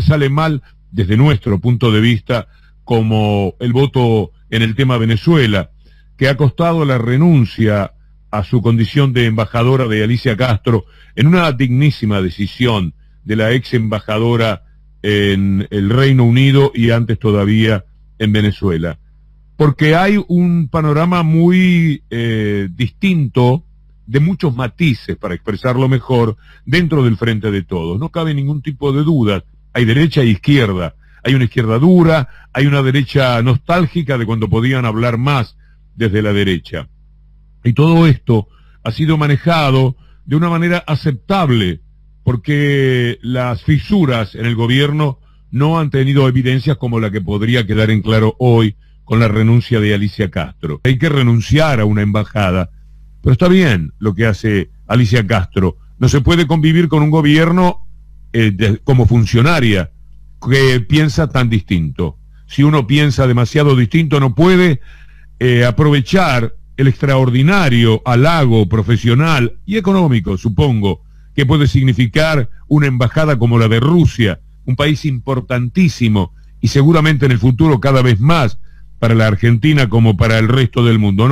veces sale mal desde nuestro punto de vista, como el voto en el tema Venezuela, que ha costado la renuncia a su condición de embajadora de Alicia Castro en una dignísima decisión de la ex embajadora en el Reino Unido y antes todavía en Venezuela. Porque hay un panorama muy distinto, de muchos matices, para expresarlo mejor, dentro del Frente de Todos. No cabe ningún tipo de duda. Hay derecha e izquierda. Hay una izquierda dura, hay una derecha nostálgica de cuando podían hablar más desde la derecha. Y todo esto ha sido manejado de una manera aceptable, porque las fisuras en el gobierno no han tenido evidencias como la que podría quedar en claro hoy con la renuncia de Alicia Castro. Hay que renunciar a una embajada, pero está bien lo que hace Alicia Castro. No se puede convivir con un gobierno como funcionaria que piensa tan distinto. Si uno piensa demasiado distinto, no puede aprovechar el extraordinario halago profesional y económico, supongo, que puede significar una embajada como la de Rusia, un país importantísimo y seguramente en el futuro cada vez más para la Argentina como para el resto del mundo.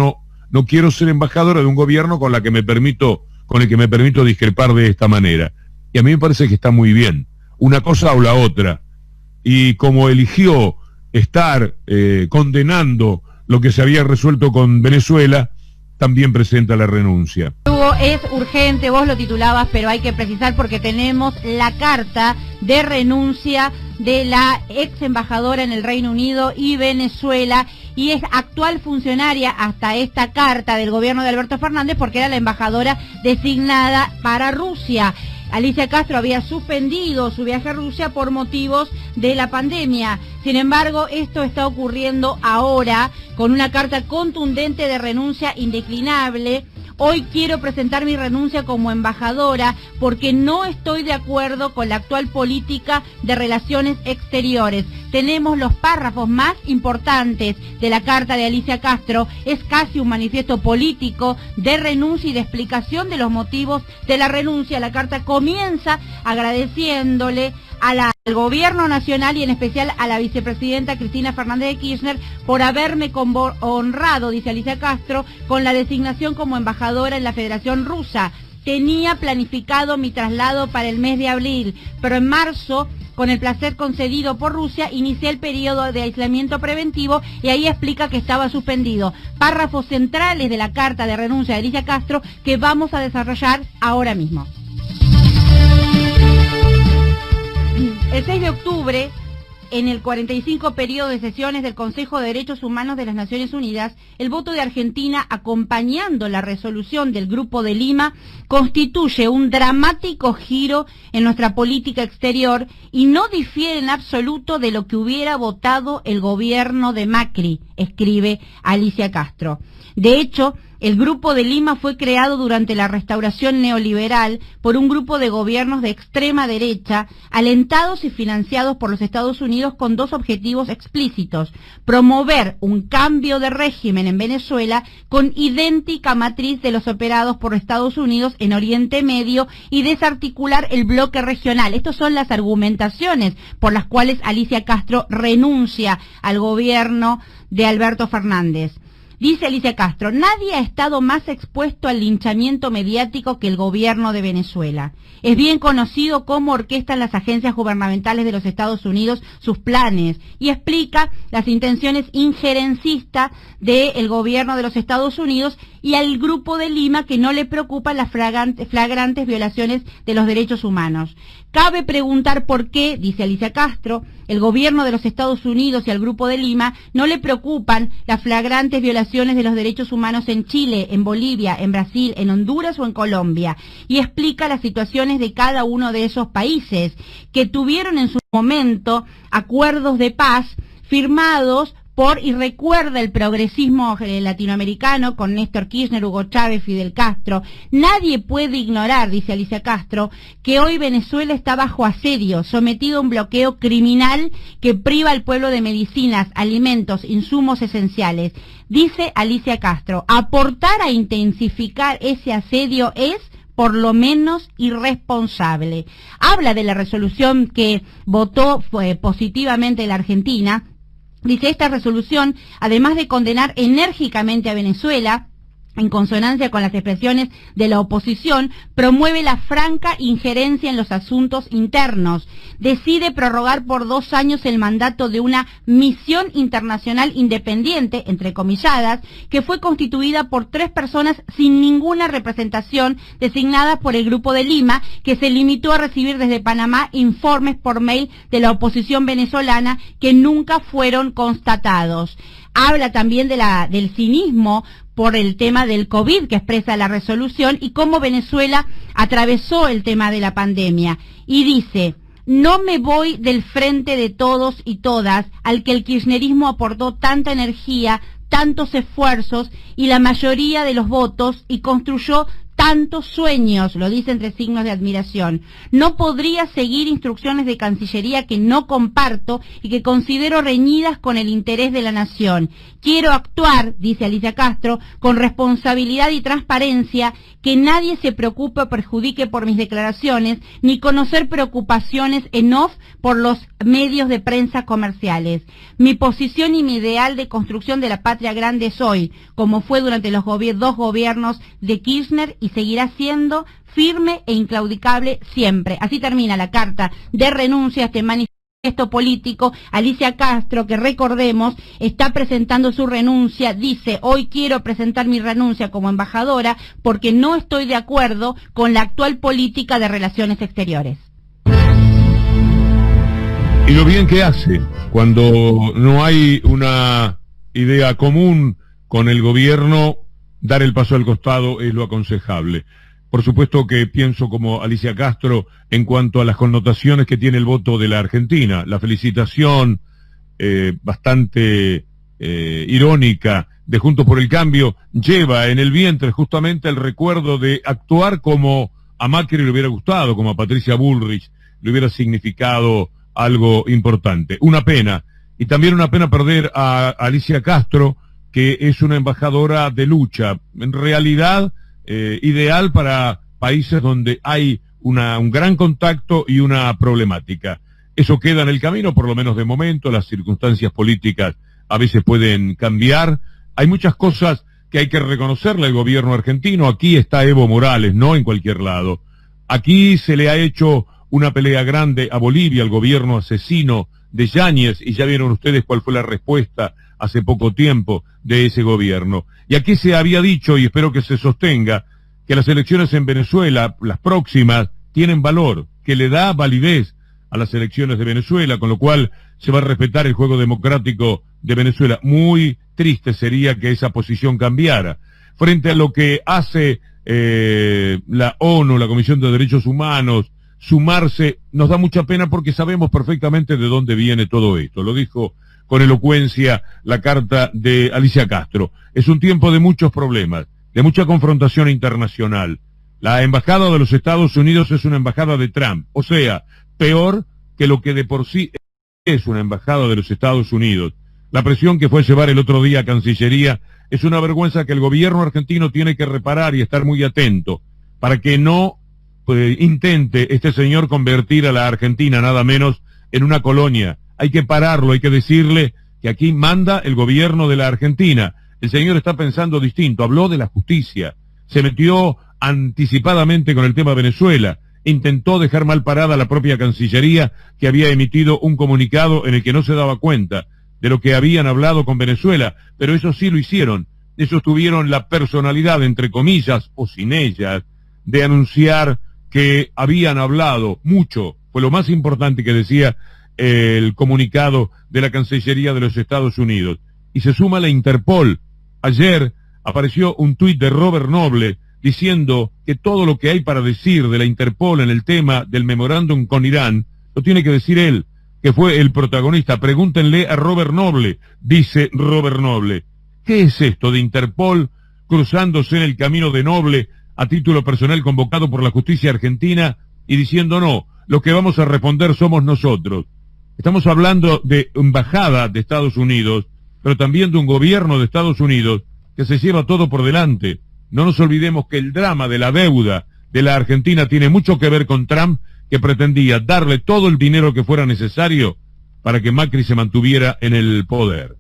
No quiero ser embajadora de un gobierno con el que me permito discrepar de esta manera. Y a mí me parece que está muy bien, una cosa o la otra. Y como eligió estar condenando lo que se había resuelto con Venezuela, también presenta la renuncia. Es urgente, vos lo titulabas, pero hay que precisar porque tenemos la carta de renuncia de la ex embajadora en el Reino Unido y Venezuela, y es actual funcionaria hasta esta carta del gobierno de Alberto Fernández porque era la embajadora designada para Rusia. Alicia Castro había suspendido su viaje a Rusia por motivos de la pandemia. Sin embargo, esto está ocurriendo ahora con una carta contundente de renuncia indeclinable. Hoy quiero presentar mi renuncia como embajadora porque no estoy de acuerdo con la actual política de relaciones exteriores. Tenemos los párrafos más importantes de la carta de Alicia Castro. Es casi un manifiesto político de renuncia y de explicación de los motivos de la renuncia. La carta comienza agradeciéndole al gobierno nacional y en especial a la vicepresidenta Cristina Fernández de Kirchner por haberme honrado, dice Alicia Castro, con la designación como embajadora en la Federación Rusa. Tenía planificado mi traslado para el mes de abril, pero en marzo, con el placer concedido por Rusia, inicié el periodo de aislamiento preventivo y ahí explica que estaba suspendido. Párrafos centrales de la carta de renuncia de Alicia Castro que vamos a desarrollar ahora mismo. El 6 de octubre, en el 45 periodo de sesiones del Consejo de Derechos Humanos de las Naciones Unidas, el voto de Argentina, acompañando la resolución del Grupo de Lima, constituye un dramático giro en nuestra política exterior y no difiere en absoluto de lo que hubiera votado el gobierno de Macri, escribe Alicia Castro. De hecho, el Grupo de Lima fue creado durante la restauración neoliberal por un grupo de gobiernos de extrema derecha, alentados y financiados por los Estados Unidos con dos objetivos explícitos: promover un cambio de régimen en Venezuela con idéntica matriz de los operados por Estados Unidos en Oriente Medio y desarticular el bloque regional. Estas son las argumentaciones por las cuales Alicia Castro renuncia al gobierno de Alberto Fernández. Dice Alicia Castro: nadie ha estado más expuesto al linchamiento mediático que el gobierno de Venezuela. Es bien conocido cómo orquestan las agencias gubernamentales de los Estados Unidos sus planes y explica las intenciones injerencistas del gobierno de los Estados Unidos y al Grupo de Lima que no le preocupan las flagrantes violaciones de los derechos humanos. Cabe preguntar por qué, dice Alicia Castro, el gobierno de los Estados Unidos y al Grupo de Lima no le preocupan las flagrantes violaciones de los derechos humanos en Chile, en Bolivia, en Brasil, en Honduras o en Colombia, y explica las situaciones de cada uno de esos países que tuvieron en su momento acuerdos de paz firmados y recuerda el progresismo latinoamericano con Néstor Kirchner, Hugo Chávez, Fidel Castro. Nadie puede ignorar, dice Alicia Castro, que hoy Venezuela está bajo asedio, sometido a un bloqueo criminal que priva al pueblo de medicinas, alimentos, insumos esenciales. Dice Alicia Castro: aportar a intensificar ese asedio es por lo menos irresponsable. Habla de la resolución que votó positivamente la Argentina. Dice, esta resolución, además de condenar enérgicamente a Venezuela, en consonancia con las expresiones de la oposición, promueve la franca injerencia en los asuntos internos. Decide prorrogar por 2 años el mandato de una misión internacional independiente, entrecomilladas, que fue constituida por 3 personas sin ninguna representación, designadas por el Grupo de Lima, que se limitó a recibir desde Panamá informes por mail de la oposición venezolana que nunca fueron constatados. Habla también del cinismo por el tema del COVID que expresa la resolución y cómo Venezuela atravesó el tema de la pandemia. Y dice, no me voy del frente de todos y todas al que el kirchnerismo aportó tanta energía, tantos esfuerzos y la mayoría de los votos y construyó tantos sueños, lo dice entre signos de admiración. No podría seguir instrucciones de Cancillería que no comparto y que considero reñidas con el interés de la nación. Quiero actuar, dice Alicia Castro, con responsabilidad y transparencia, que nadie se preocupe o perjudique por mis declaraciones, ni conocer preocupaciones en off por los medios de prensa comerciales. Mi posición y mi ideal de construcción de la patria grande es hoy, como fue durante los 2 gobiernos de Kirchner, y seguirá siendo firme e inclaudicable siempre. Así termina la carta de renuncia a este manifiesto político. Alicia Castro, que recordemos, está presentando su renuncia, dice, hoy quiero presentar mi renuncia como embajadora porque no estoy de acuerdo con la actual política de relaciones exteriores. Y lo bien que hace, cuando no hay una idea común con el gobierno, dar el paso al costado es lo aconsejable. Por supuesto que pienso como Alicia Castro en cuanto a las connotaciones que tiene el voto de la Argentina. La felicitación bastante irónica de Juntos por el Cambio lleva en el vientre justamente el recuerdo de actuar como a Macri le hubiera gustado, como a Patricia Bullrich le hubiera significado algo importante. Una pena, y también una pena perder a Alicia Castro, que es una embajadora de lucha, en realidad ideal para países donde hay un gran contacto y una problemática. Eso queda en el camino, por lo menos de momento. Las circunstancias políticas a veces pueden cambiar. Hay muchas cosas que hay que reconocerle al gobierno argentino. Aquí está Evo Morales, no en cualquier lado. Aquí se le ha hecho una pelea grande a Bolivia, al gobierno asesino de Yáñez, y ya vieron ustedes cuál fue la respuesta hace poco tiempo de ese gobierno. Y aquí se había dicho, y espero que se sostenga, que las elecciones en Venezuela, las próximas, tienen valor, que le da validez a las elecciones de Venezuela, con lo cual se va a respetar el juego democrático de Venezuela. Muy triste sería que esa posición cambiara. Frente a lo que hace la ONU, la Comisión de Derechos Humanos, sumarse, nos da mucha pena porque sabemos perfectamente de dónde viene todo esto. Lo dijo con elocuencia la carta de Alicia Castro. Es un tiempo de muchos problemas, de mucha confrontación internacional. La embajada de los Estados Unidos es una embajada de Trump, o sea, peor que lo que de por sí es una embajada de los Estados Unidos. La presión que fue llevar el otro día a Cancillería es una vergüenza que el gobierno argentino tiene que reparar y estar muy atento para que no intente este señor convertir a la Argentina nada menos en una colonia. Hay que pararlo, hay que decirle que aquí manda el gobierno de la Argentina. El señor está pensando distinto, habló de la justicia, se metió anticipadamente con el tema Venezuela, intentó dejar mal parada la propia Cancillería, que había emitido un comunicado en el que no se daba cuenta de lo que habían hablado con Venezuela, pero eso sí lo hicieron. Ellos tuvieron la personalidad, entre comillas, o sin ellas, de anunciar que habían hablado mucho. Fue lo más importante que decía el comunicado de la Cancillería de los Estados Unidos. Y se suma la Interpol. Ayer apareció un tuit de Robert Noble diciendo que todo lo que hay para decir de la Interpol en el tema del memorándum con Irán, lo tiene que decir él, que fue el protagonista. Pregúntenle a Robert Noble, dice Robert Noble. ¿Qué es esto de Interpol cruzándose en el camino de Noble a título personal convocado por la justicia argentina y diciendo no, lo que vamos a responder somos nosotros? Estamos hablando de embajada de Estados Unidos, pero también de un gobierno de Estados Unidos que se lleva todo por delante. No nos olvidemos que el drama de la deuda de la Argentina tiene mucho que ver con Trump, que pretendía darle todo el dinero que fuera necesario para que Macri se mantuviera en el poder.